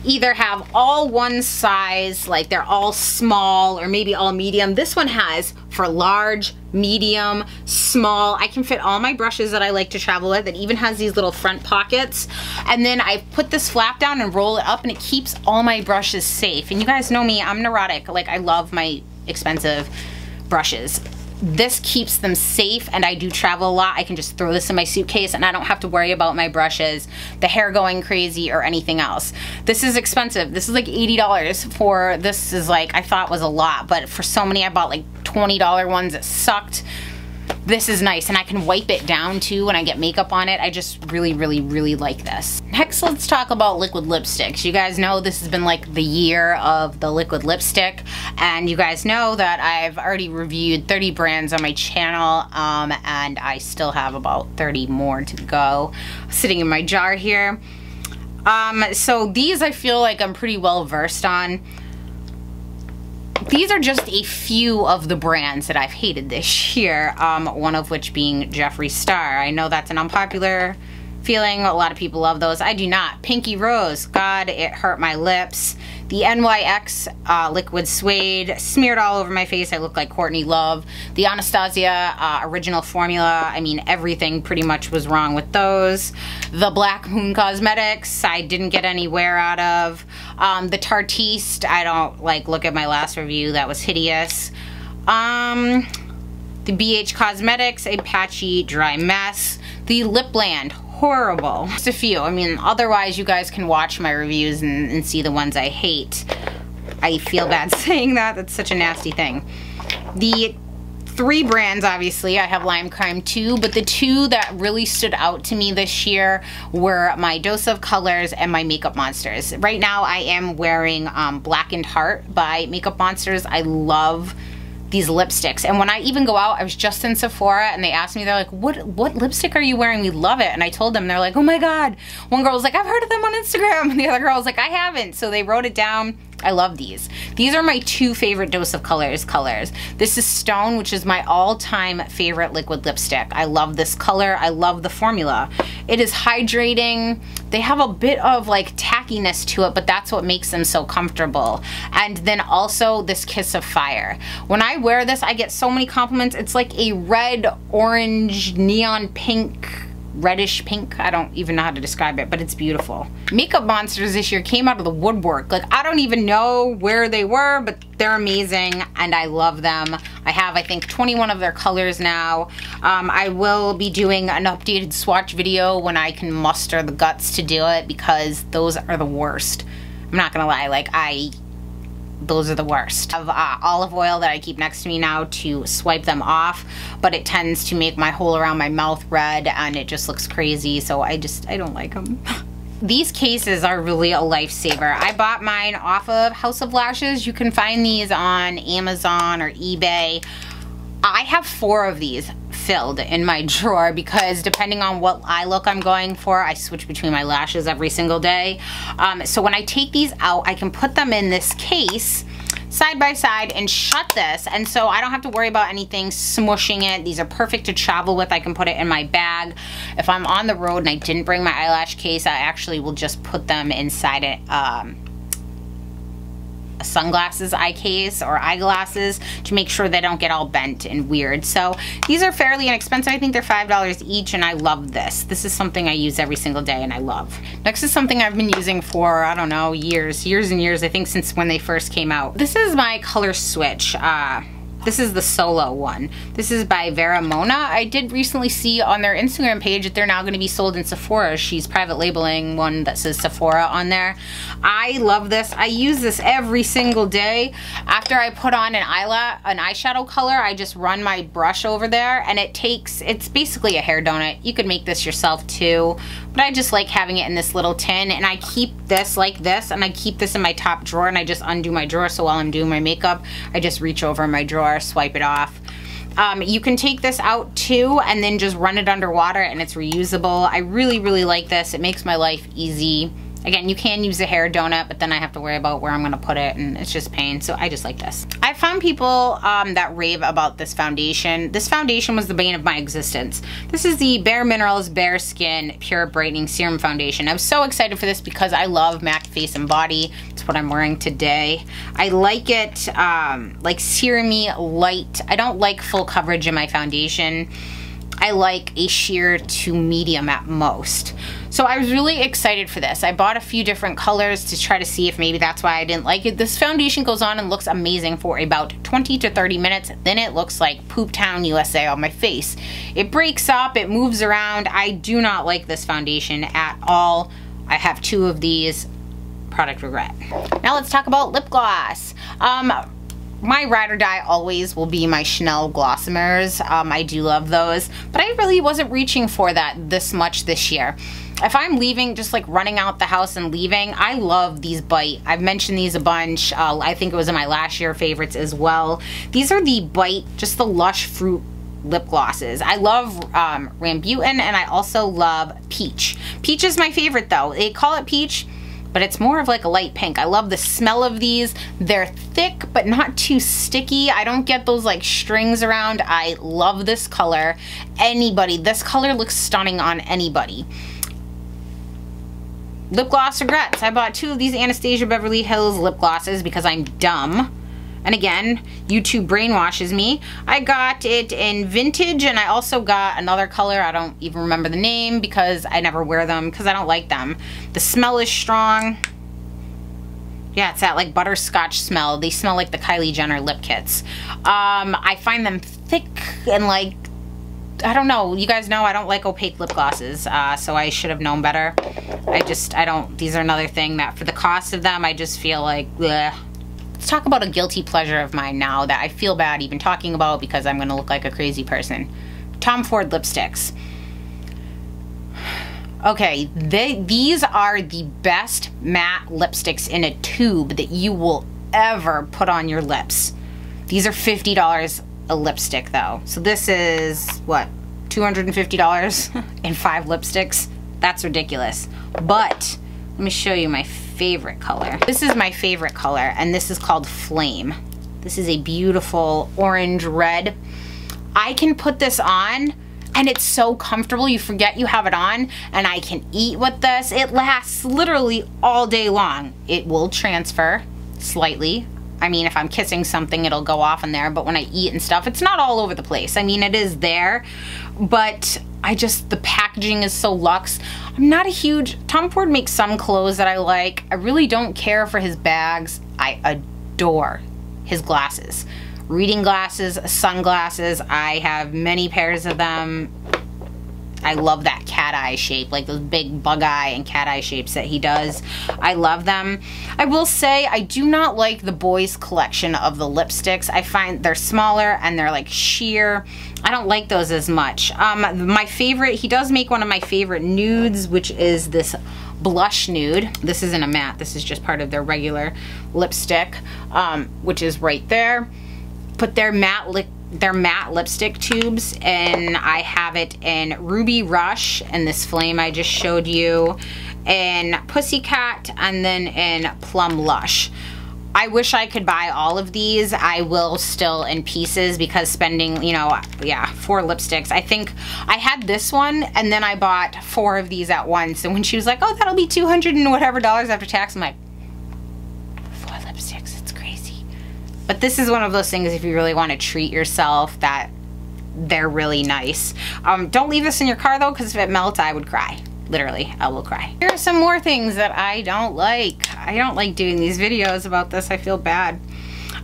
either have all one size, like they're all small or maybe all medium. This one has for large, medium, small. I can fit all my brushes that I like to travel with. It even has these little front pockets. And then I put this flap down and roll it up and it keeps all my brushes safe. And you guys know me, I'm neurotic. Like, I love my expensive brushes. This keeps them safe, and I do travel a lot. I can just throw this in my suitcase and I don't have to worry about my brushes, the hair going crazy, or anything else. This is expensive. This is like $80 for, this is like, I thought was a lot, but for so many, I bought like $20 ones that sucked. This is nice, and I can wipe it down too when I get makeup on it. I just really, really, really like this. Next, let's talk about liquid lipsticks. You guys know this has been like the year of the liquid lipstick, and you guys know that I've already reviewed 30 brands on my channel, and I still have about 30 more to go sitting in my jar here. So these I feel like I'm pretty well versed on. These are just a few of the brands that I've hated this year, one of which being Jeffree Star. I know that's an unpopular feeling. A lot of people love those. I do not. Pinky Rose. God, it hurt my lips. The NYX Liquid Suede, smeared all over my face. I look like Courtney Love. The Anastasia Original Formula. I mean, everything pretty much was wrong with those. The Black Moon Cosmetics, I didn't get any wear out of. The Tartiste, I don't like, look at my last review. That was hideous. The BH Cosmetics, a patchy dry mess. The Lipland, horrible. Just a few. I mean, otherwise you guys can watch my reviews and see the ones I hate. I feel bad saying that. That's such a nasty thing. The 3 brands, obviously, I have Lime Crime too, but the 2 that really stood out to me this year were my Dose of Colors and my Makeup Monsters. Right now I am wearing Blackened Heart by Makeup Monsters. I love these lipsticks, and when I even go out, I was just in Sephora and they asked me, they're like, what lipstick are you wearing? We love it. And I told them, they're like, oh my god. One girl was like, I've heard of them on Instagram, and the other girl was like, I haven't. So they wrote it down. I love these. These are my 2 favorite Dose of Colors colors. This is Stone, which is my all-time favorite liquid lipstick. I love this color. I love the formula. It is hydrating. They have a bit of like tackiness to it, but that's what makes them so comfortable. And then also this Kiss of Fire. When I wear this, I get so many compliments. It's like a red, orange, neon pink, reddish pink. I don't even know how to describe it, but it's beautiful. Makeup Monsters this year came out of the woodwork. Like, I don't even know where they were, but they're amazing and I love them. I have, I think, 21 of their colors now. I will be doing an updated swatch video when I can muster the guts to do it, because those are the worst. I'm not gonna lie, like, those are the worst. I have olive oil that I keep next to me now to swipe them off, but it tends to make my hole around my mouth red and it just looks crazy, so I don't like them. These cases are really a lifesaver. I bought mine off of House of Lashes. You can find these on Amazon or eBay. I have 4 of these filled in my drawer because depending on what eye look I'm going for, I switch between my lashes every single day. So when I take these out, I can put them in this case side by side and shut this, and so I don't have to worry about anything smushing it. These are perfect to travel with. I can put it in my bag. If I'm on the road and I didn't bring my eyelash case, I actually will just put them inside it. Sunglasses eye case or eyeglasses to make sure they don't get all bent and weird. So these are fairly inexpensive. I think they're $5 each, and I love this. This is something I use every single day and I love. Next is something I've been using for, I don't know, years and years, I think since when they first came out. This is my color switch. This is the Solo one. This is by Vera Mona. I did recently see on their Instagram page that they're now going to be sold in Sephora. She's private labeling one that says Sephora on there. I love this. I use this every single day. After I put on an eyeshadow color, I just run my brush over there, and it's basically a hair donut. You could make this yourself too, but I just like having it in this little tin, and I keep this like this, and I keep this in my top drawer, and I just undo my drawer, so while I'm doing my makeup, I just reach over my drawer, swipe it off. You can take this out too and then just run it underwater and it's reusable. I really like this. It makes my life easy. Again, you can use a hair donut, but then I have to worry about where I'm gonna put it, and it's just pain, so I just like this. I found people that rave about this foundation. This foundation was the bane of my existence. This is the Bare Minerals Bare Skin Pure Brightening Serum Foundation. I was so excited for this because I love MAC Face and Body. It's what I'm wearing today. I like it like serum-y, light. I don't like full coverage in my foundation. I like a sheer to medium at most. So I was really excited for this. I bought a few different colors to try to see if maybe that's why I didn't like it. This foundation goes on and looks amazing for about 20 to 30 minutes. Then it looks like Poop Town USA on my face. It breaks up, it moves around. I do not like this foundation at all. I have 2 of these. Product regret. Now let's talk about lip gloss. My ride or die always will be my Chanel Glossomers. I do love those, but I really wasn't reaching for that this much this year. If I'm leaving, just like running out the house and leaving, I love these Bite. I've mentioned these a bunch. I think it was in my last year favorites as well. These are the Bite, just the Lush Fruit lip glosses. I love Rambutan, and I also love Peach. Peach is my favorite though. They call it Peach, but it's more of like a light pink. I love the smell of these. They're thick, but not too sticky. I don't get those like strings around. I love this color. This color looks stunning on anybody. lip gloss regrets. I bought 2 of these Anastasia Beverly Hills lip glosses because I'm dumb. And again, YouTube brainwashes me. I got it in vintage, and I also got another color. I don't even remember the name because I never wear them because I don't like them. The smell is strong. Yeah, it's that like butterscotch smell. They smell like the Kylie Jenner lip kits. I find them thick and like, I don't know. You guys know I don't like opaque lip glosses, so I should have known better. I don't, these are another thing that for the cost of them, I just feel like, bleh. Let's talk about a guilty pleasure of mine now that I feel bad even talking about because I'm gonna look like a crazy person. Tom Ford lipsticks. Okay, these are the best matte lipsticks in a tube that you will ever put on your lips. These are $50 a lipstick though. So this is, what, $250 and 5 lipsticks? That's ridiculous. But let me show you my favorite color. This is my favorite color, and this is called Flame. This is a beautiful orange red. I can put this on, and it's so comfortable. You forget you have it on, and I can eat with this. It lasts literally all day long. It will transfer slightly. I mean, if I'm kissing something, it'll go off in there, but when I eat and stuff, it's not all over the place. I mean, it is there, but the packaging is so luxe. I'm not a huge, Tom Ford makes some clothes that I like. I really don't care for his bags. I adore his glasses. Reading glasses, sunglasses, I have many pairs of them. I love that cat eye shape, like those big bug eye and cat eye shapes that he does. I love them. I will say I do not like the boys collection of the lipsticks. I find they're smaller and they're like sheer. I don't like those as much. My favorite, he does make one of my favorite nudes, which is this blush nude. This isn't a matte, this is just part of their regular lipstick, which is right there. But they're matte lipstick tubes, and I have it in Ruby Rush and this Flame I just showed you, in Pussycat, and then in Plum Lush. I wish I could buy all of these. I will still in pieces because spending, you know, yeah, 4 lipsticks. I think I had this one and then I bought 4 of these at once, and when she was like, oh, that'll be $200 and whatever after tax, I'm like, 4 lipsticks, it's crazy. But this is one of those things if you really want to treat yourself that they're really nice. Don't leave this in your car though, because if it melts, I would cry. Literally, I will cry. Here are some more things that I don't like. I don't like doing these videos about this. I feel bad.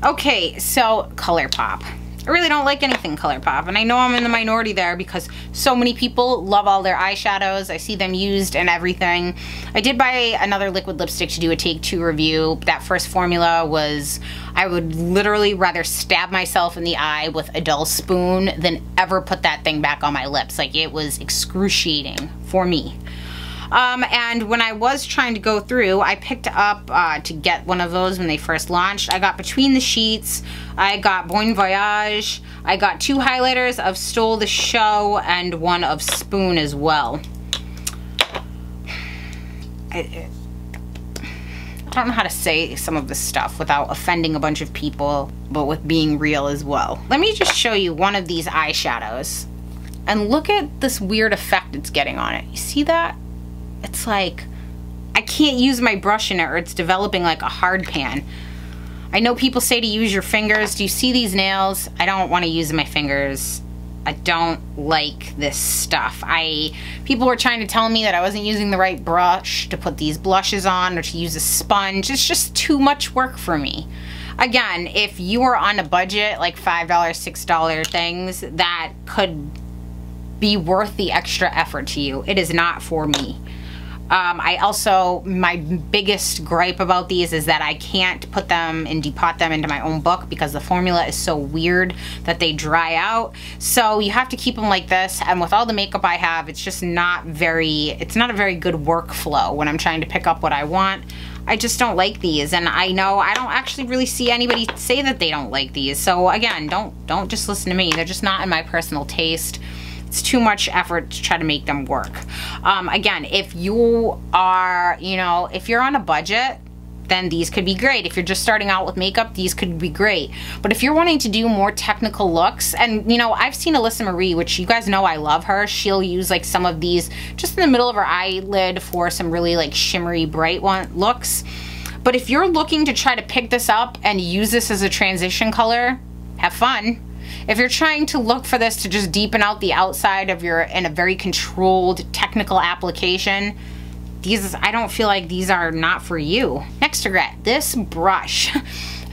Okay, so ColourPop. I really don't like anything ColourPop, and I know I'm in the minority there because so many people love all their eyeshadows. I see them used and everything. I did buy another liquid lipstick to do a Take 2 review. That first formula was, I would literally rather stab myself in the eye with a dull spoon than ever put that thing back on my lips. Like, it was excruciating for me. And when I was trying to go through, I picked up to get one of those when they first launched. I got Between the Sheets, I got Bon Voyage, I got 2 highlighters of Stole the Show and one of Spoon as well. I don't know how to say some of this stuff without offending a bunch of people, but with being real as well. Let me just show you one of these eyeshadows. And look at this weird effect it's getting on it. You see that? It's like, I can't use my brush in it or it's developing like a hard pan. I know people say to use your fingers. Do you see these nails? I don't want to use my fingers. I don't like this stuff. People were trying to tell me that I wasn't using the right brush to put these blushes on or to use a sponge. It's just too much work for me. Again, if you are on a budget, like $5, $6 things, that could be worth the extra effort to you. It is not for me. My biggest gripe about these is that I can't put them and depot them into my own book because the formula is so weird that they dry out. So you have to keep them like this, and with all the makeup I have, it's just not a very good workflow when I'm trying to pick up what I want. I just don't like these, and I know I don't actually really see anybody say that they don't like these. So again, don't just listen to me. They're just not in my personal taste. It's too much effort to try to make them work. Again, if you are, if you're on a budget, then these could be great. If you're just starting out with makeup, these could be great. But if you're wanting to do more technical looks, and you know, I've seen Alyssa Marie, which you guys know I love her. She'll use like some of these just in the middle of her eyelid for some really like shimmery bright looks. But if you're looking to try to pick this up and use this as a transition color, have fun. If you're trying to look for this to just deepen out the outside of your, in a very controlled technical application, these, I don't feel like these are not for you. Next regret, this brush.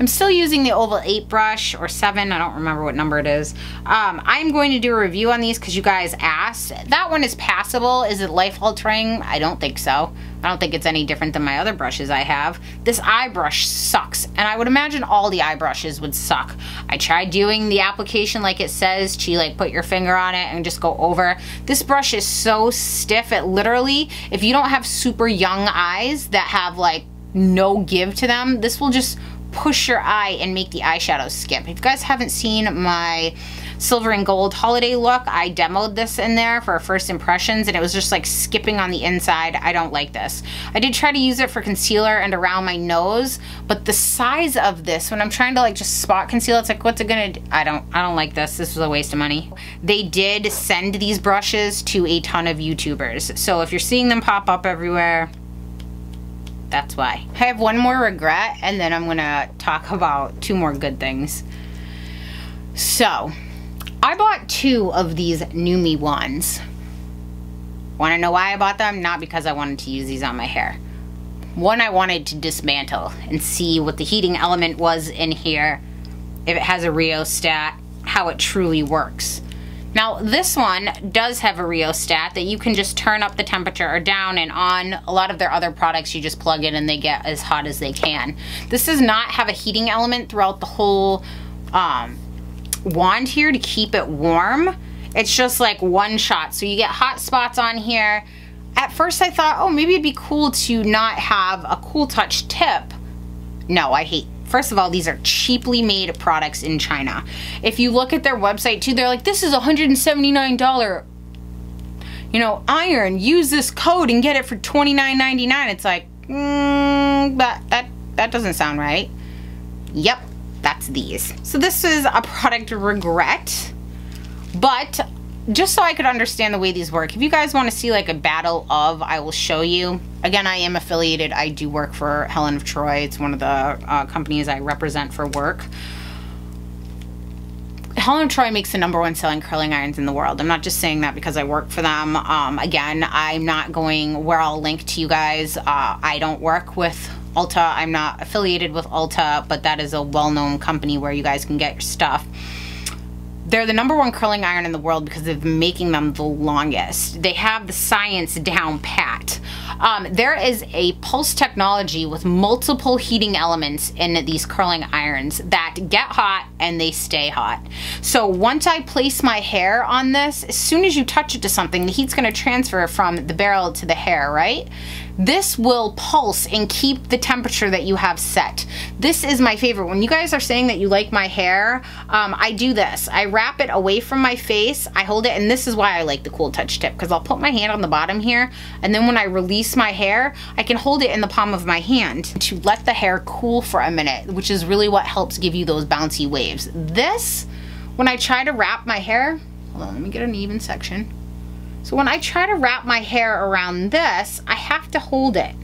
I'm still using the Oval 8 brush, or 7, I don't remember what number it is. I'm going to do a review on these because you guys asked. That one is passable. Is it life-altering? I don't think so. I don't think it's any different than my other brushes I have. This eye brush sucks, and I would imagine all the eye brushes would suck. I tried doing the application like it says, to like put your finger on it and just go over. This brush is so stiff, it literally, if you don't have super young eyes that have like no give to them, this will just push your eye and make the eyeshadow skip. If you guys haven't seen my silver and gold holiday look, I demoed this in there for first impressions, and it was just like skipping on the inside. I don't like this. I did try to use it for concealer and around my nose, but the size of this, when I'm trying to like just spot conceal, it's like, what's it gonna do? I don't like this. This was a waste of money. They did send these brushes to a ton of YouTubers, so if you're seeing them pop up everywhere, that's why. I have one more regret, and then I'm gonna talk about 2 more good things. So, I bought 2 of these Numi ones. Wanna know why I bought them? Not because I wanted to use these on my hair. One, I wanted to dismantle and see what the heating element was in here, if it has a rheostat, how it truly works. Now, this one does have a rheostat that you can just turn up the temperature or down and on. A lot of their other products, you just plug in and they get as hot as they can. This does not have a heating element throughout the whole wand here to keep it warm. It's just like one shot. So you get hot spots on here. At first I thought, oh, maybe it'd be cool to not have a Cool Touch tip. No, first of all, these are cheaply made products in China. If you look at their website too, they're like, this is $179, you know, iron. Use this code and get it for $29.99. It's like, but that doesn't sound right. Yep, that's these. So this is a product regret, but just so I could understand the way these work, if you guys want to see like a battle of, I will show you. Again, I am affiliated. I do work for Helen of Troy. It's one of the companies I represent for work. Helen of Troy makes the #1 selling curling irons in the world. I'm not just saying that because I work for them. Again, I'm not going where I'll link to you guys. I don't work with Ulta. I'm not affiliated with Ulta, but that is a well-known company where you guys can get your stuff. They're the #1 curling iron in the world because they've been making them the longest. They have the science down pat. There is a pulse technology with multiple heating elements in these curling irons that get hot and they stay hot. So once I place my hair on this, as soon as you touch it to something, the heat's gonna transfer from the barrel to the hair, right? This will pulse and keep the temperature that you have set. This is my favorite. When you guys are saying that you like my hair, I do this. I wrap it away from my face, I hold it, and this is why I like the Cool Touch tip, because I'll put my hand on the bottom here, and then when I release my hair, I can hold it in the palm of my hand to let the hair cool for a minute, which is really what helps give you those bouncy waves. This, when I try to wrap my hair, hold on, let me get an even section. So when I try to wrap my hair around this, I have to hold it,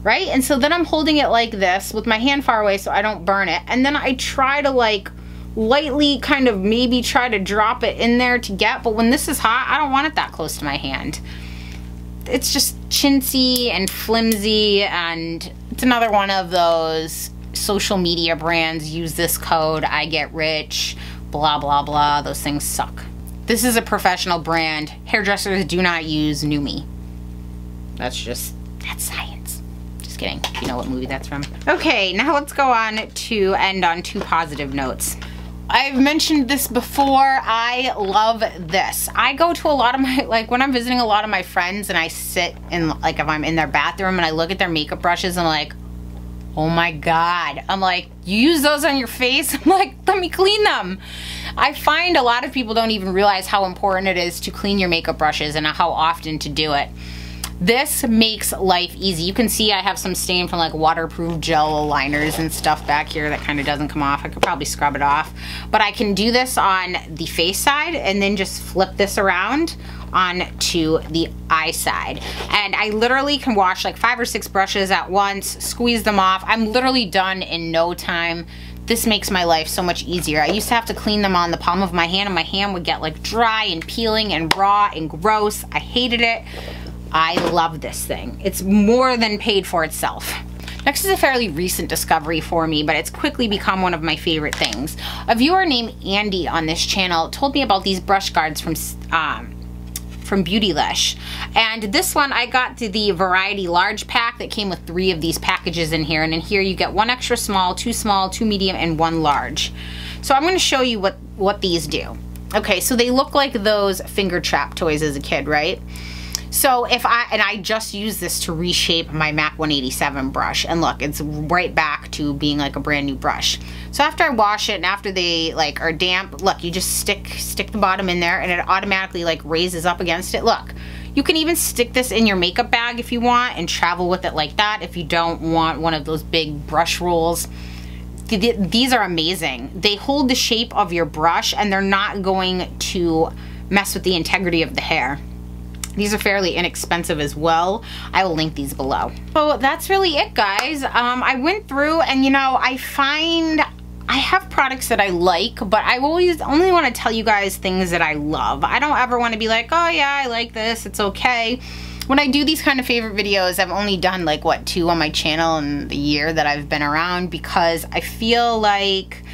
right? And so then I'm holding it like this with my hand far away so I don't burn it. And then I try to like lightly kind of maybe try to drop it in there to get, but when this is hot, I don't want it that close to my hand. It's just chintzy and flimsy, and it's another one of those social media brands, use this code, I get rich, blah, blah, blah. Those things suck. This is a professional brand. Hairdressers do not use Numi. That's science. Just kidding. You know what movie that's from. Okay, now let's go on to end on 2 positive notes. I've mentioned this before. I love this. I go to a lot of my, like when I'm visiting a lot of my friends and I sit in, like if I'm in their bathroom and I look at their makeup brushes and I'm like, oh my God. I'm like, you use those on your face? I'm like, let me clean them. I find a lot of people don't even realize how important it is to clean your makeup brushes and how often to do it. This makes life easy. You can see I have some stain from like waterproof gel liners and stuff back here that kind of doesn't come off. I could probably scrub it off, but I can do this on the face side and then just flip this around onto the eye side. And I literally can wash like 5 or 6 brushes at once, squeeze them off. I'm literally done in no time. This makes my life so much easier. I used to have to clean them on the palm of my hand and my hand would get like dry and peeling and raw and gross. I hated it. I love this thing. It's more than paid for itself. Next is a fairly recent discovery for me, but it's quickly become one of my favorite things. A viewer named Andy on this channel told me about these brush guards from Beautylish. And this one, I got the variety large pack that came with 3 of these packages in here. And in here you get 1 extra small, 2 medium, and 1 large. So I'm gonna show you what these do. Okay, so they look like those finger trap toys as a kid, right? So I just use this to reshape my MAC 187 brush, and look, it's right back to being like a brand new brush. So after I wash it and after they like are damp, look, you just stick the bottom in there and it automatically like raises up against it. Look, you can even stick this in your makeup bag if you want and travel with it like that if you don't want one of those big brush rolls. These are amazing. They hold the shape of your brush and they're not going to mess with the integrity of the hair. These are fairly inexpensive as well. I will link these below. So that's really it, guys. I went through and, you know, I find I have products that I like, but I always only want to tell you guys things that I love. I don't ever want to be like, oh yeah, I like this, it's okay. When I do these kind of favorite videos, I've only done like, what, 2 on my channel in the year that I've been around, because I feel like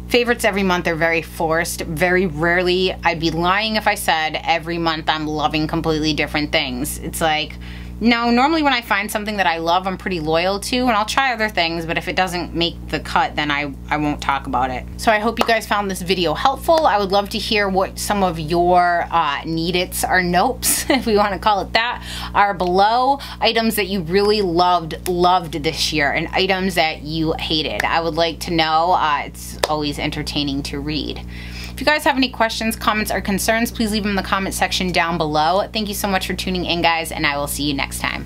favorites every month are very forced. Very rarely, I'd be lying if I said every month I'm loving completely different things. It's like, no, normally when I find something that I love, I'm pretty loyal to, and I'll try other things, but if it doesn't make the cut, then I won't talk about it. So I hope you guys found this video helpful. I would love to hear what some of your need-its or nopes, if we want to call it that, are below. Items that you really loved this year, and items that you hated. I would like to know. It's always entertaining to read. If you guys have any questions, comments, or concerns, please leave them in the comment section down below. Thank you so much for tuning in, guys, and I will see you next time.